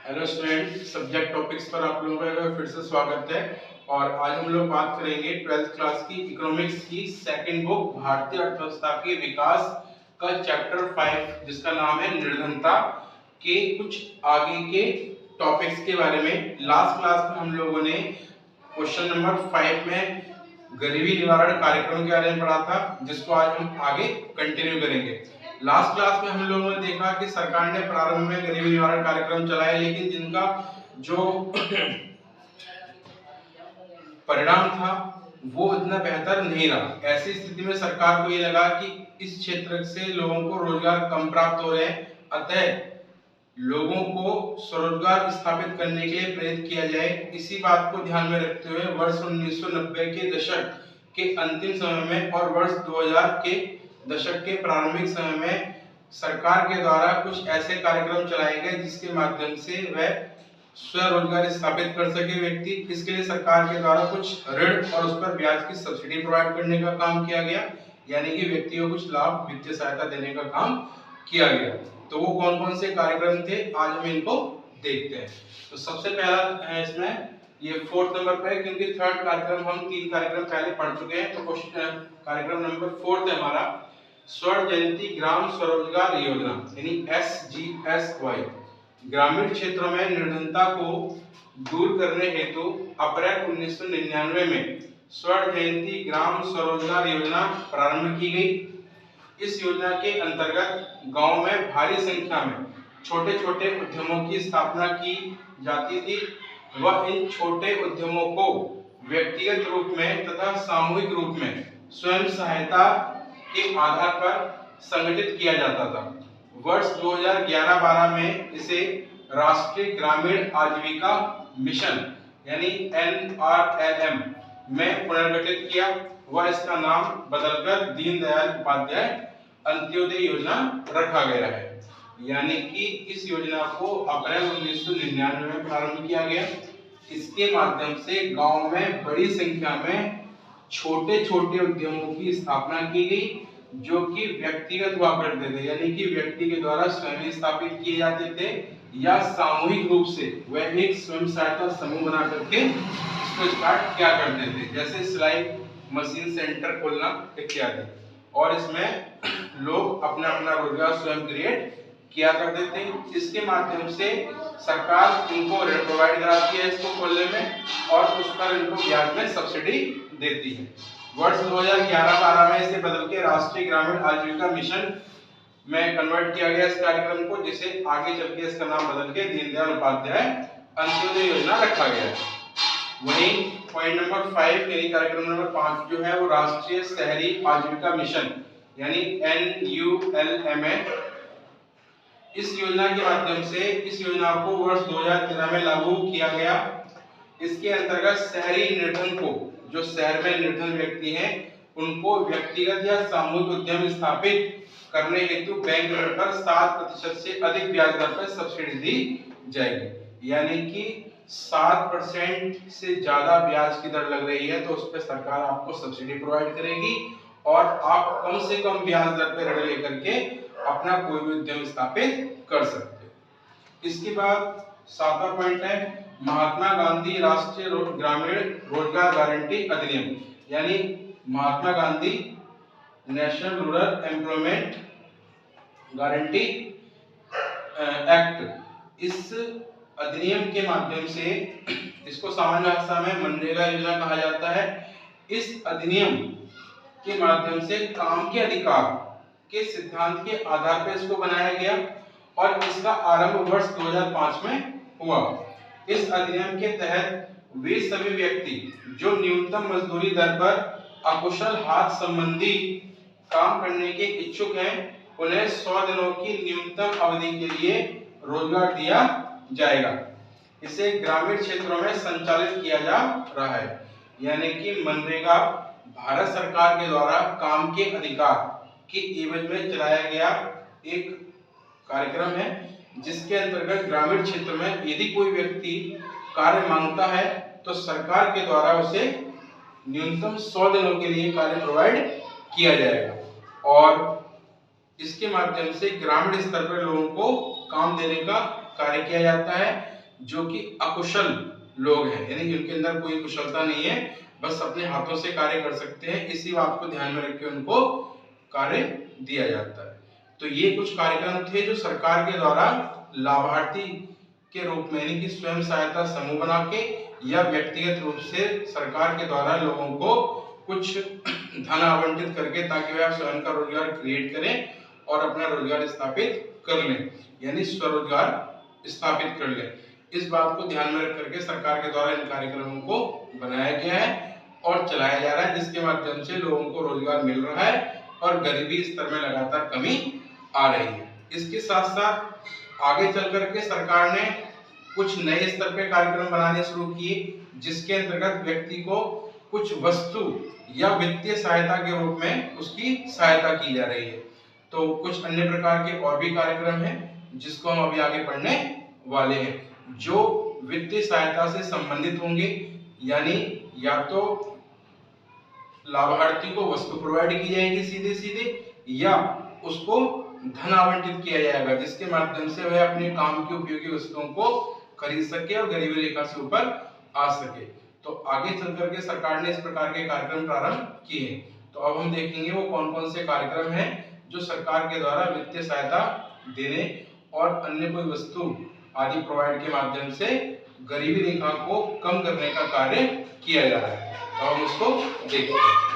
Hello student, subject topics पर आप लोगों का फिर से स्वागत है। और आज हम लोग बात करेंगे 12th क्लास की इकोनॉमिक्स की सेकंड बुक भारतीय अर्थव्यवस्था के विकास का चैप्टर 5 जिसका नाम है निर्धनता के कुछ आगे के टॉपिक्स के बारे में। लास्ट क्लास में हम लोगों ने क्वेश्चन नंबर 5 में गरीबी निवारण कार्यक्रम के बारे में पढ़ा था, जिसको आज हम आगे कंटिन्यू करेंगे। लास्ट क्लास में हम लोगों ने देखा कि सरकार ने प्रारंभ में गरीबी निवारण कार्यक्रम चलाया, लेकिन जिनका जो परिणाम था वो इतना बेहतर नहीं रहा। ऐसी स्थिति में सरकार को ये लगा कि इस क्षेत्र से लोगों को रोजगार कम प्राप्त हो रहे हैं, अतः लोगों को स्वरोजगार स्थापित करने के लिए प्रेरित किया जाए। इसी बात को ध्यान में रखते हुए वर्ष 1990 के दशक के अंतिम समय में और वर्ष 2000 के दशक के प्रारंभिक समय में सरकार के द्वारा कुछ ऐसे कार्यक्रम चलाए गए जिसके माध्यम से वह स्वरोजगार स्थापित कर सके व्यक्ति। इसके लिए सरकार के द्वारा कुछ ऋण और उस पर ब्याज की सब्सिडी प्रोवाइड करने का काम किया गया, यानी कि व्यक्तियों को कुछ लाभ वित्तीय सहायता देने का काम किया गया। तो वो कौन कौन से कार्यक्रम थे, आज हम इनको देखते हैं। तो सबसे पहला है इसमें ये 4th नंबर पे, क्योंकि थर्ड कार्यक्रम हम 3 कार्यक्रम पहले पढ़ चुके हैं। तो क्वेश्चन कार्यक्रम नंबर 4 है हमारा स्वर्ण जयंती ग्राम स्वरोजगार योजना यानी SGSY। ग्रामीण क्षेत्रों में निर्धनता को दूर करने हेतु अप्रैल 1999 में स्वर्ण जयंती ग्राम स्वरोजगार योजना प्रारंभ की गई। इस योजना के अंतर्गत गांव में भारी संख्या में छोटे छोटे उद्यमों की स्थापना की जाती थी व इन छोटे उद्यमों को व्यक्तिगत रूप में तथा सामूहिक रूप में स्वयं सहायता के आधार पर संगठित किया जाता था। वर्ष 2011-12 में इसे राष्ट्रीय ग्रामीण आजीविका मिशन यानी NRLM में पुनर्गठित किया व इसका नाम बदलकर दीनदयाल उपाध्याय अंत्योदय योजना रखा गया है। यानी कि इस योजना को अप्रैल 1999 में प्रारंभ किया गया। इसके माध्यम से गांव में बड़ी संख्या में छोटे छोटे उद्यमों की स्थापना की गई जो कि व्यक्तिगत हुआ करते थे, यानी कि व्यक्ति के द्वारा स्वयं स्थापित किए जाते थे या सामूहिक रूप से वह एक स्वयं सहायता समूह बना करके इसको स्टार्ट किया करते थे, जैसे सिलाई मशीन सेंटर खोलना इत्यादि। और इसमें लोग अपना अपना रोजगार स्वयं क्रिएट किया करते थे। इसके माध्यम से सरकार इनको ऋण प्रोवाइड कराती है इसको खोलने में और उस पर इनको ब्याज में सब्सिडी देती है। वर्ष 2011-12 में इसे बदल के राष्ट्रीय ग्रामीण आजीविका मिशन में कन्वर्ट किया गया इस कार्यक्रम को, जिसे आगे चल के इसका नाम बदल के दीनदयाल उपाध्याय अंत्योदय योजना रखा गया है। वहीं पॉइंट नंबर 5 यानी कार्यक्रम नंबर 5 जो है वो राष्ट्रीय शहरी आजीविका मिशन यानी NULMA। इस योजना के माध्यम से इस योजना को वर्ष 2013 में लागू किया गया। इसके अंतर्गत शहरी निर्धन को, जो शहर में निर्धन व्यक्ति हैं, उनको व्यक्तिगत या सामूहिक उद्यम स्थापित करने हेतु बैंक ऋण पर 7% से अधिक ब्याज दर पर सब्सिडी दी जाएगी। यानी कि 7% से ज्यादा ब्याज की दर लग रही है तो उस पर सरकार आपको सब्सिडी प्रोवाइड करेगी और आप कम से कम ब्याज दर पर ऋण लेकर के अपना कोई भी उद्यम स्थापित कर सकते हो। इसके बाद 7वां पॉइंट है महात्मा गांधी राष्ट्रीय ग्रामीण रोजगार गारंटी अधिनियम यानी Mahatma Gandhi national rural employment guarantee act. इस अधिनियम के माध्यम से, इसको सामान्य भाषा में मनरेगा योजना कहा जाता है, इस अधिनियम के माध्यम से काम के अधिकार के सिद्धांत के आधार पर इसको बनाया गया और इसका आरंभ वर्ष 2005 में हुआ। इस अधिनियम के तहत वे सभी व्यक्ति जो न्यूनतम मजदूरी दर पर अकुशल हाथ संबंधी काम करने के इच्छुक हैं उन्हें 100 दिनों की न्यूनतम अवधि के लिए रोजगार दिया जाएगा। इसे ग्रामीण क्षेत्रों में संचालित किया जा रहा है। यानी कि मनरेगा भारत सरकार के द्वारा काम के अधिकार के एवज में चलाया गया एक कार्यक्रम है, जिसके अंतर्गत ग्रामीण क्षेत्र में यदि कोई व्यक्ति कार्य मांगता है तो सरकार के द्वारा उसे न्यूनतम 100 दिनों के लिए कार्य प्रोवाइड किया जाएगा और इसके माध्यम से ग्रामीण स्तर पर लोगों को काम देने का कार्य किया जाता है। जो कि अकुशल लोग हैं, यानी कि उनके अंदर कोई कुशलता नहीं है, बस अपने हाथों से कार्य कर सकते हैं, इसी बात को ध्यान में रख के उनको कार्य दिया जाता है। तो ये कुछ कार्यक्रम थे जो सरकार के द्वारा लाभार्थी के रूप में, यानी कि स्वयं सहायता समूह बना के या व्यक्तिगत रूप से सरकार के द्वारा लोगों को कुछ धन आवंटित करके, ताकि वह स्वयं का रोजगार क्रिएट करें और अपना रोजगार स्थापित कर लें, यानी स्वरोजगार स्थापित कर लें। इस बात को ध्यान में रख करके सरकार के द्वारा इन कार्यक्रमों को बनाया गया है और चलाया जा रहा है, जिसके माध्यम से लोगों को रोजगार मिल रहा है और गरीबी स्तर में लगातार कमी आ रही है। इसके साथ साथ आगे चल करके सरकार ने कुछ नए स्तर पे कार्यक्रम बनाने शुरू किए, जिसके अंतर्गत व्यक्ति को कुछ वस्तु या वित्तीय सहायता के रूप में उसकी सहायता की जा रही है। तो कुछ अन्य प्रकार के और भी कार्यक्रम हैं जिसको हम अभी आगे पढ़ने वाले हैं, जो वित्तीय सहायता से संबंधित होंगे, यानी या तो लाभार्थी को वस्तु प्रोवाइड की जाएगी सीधे सीधे, या उसको धन आवंटित किया जाएगा, जिसके माध्यम से वह अपने काम की उपयोगी वस्तुओं को खरीद सके और गरीबी रेखा से ऊपर आ सके। तो आगे चल करके सरकार ने इस प्रकार के कार्यक्रम प्रारंभ किए। तो अब हम देखेंगे वो कौन कौन से कार्यक्रम हैं जो सरकार के द्वारा वित्तीय सहायता देने और अन्य कोई वस्तु आदि प्रोवाइड के माध्यम से गरीबी रेखा को कम करने का कार्य किया जा रहा है। तो हम उसको देखते हैं।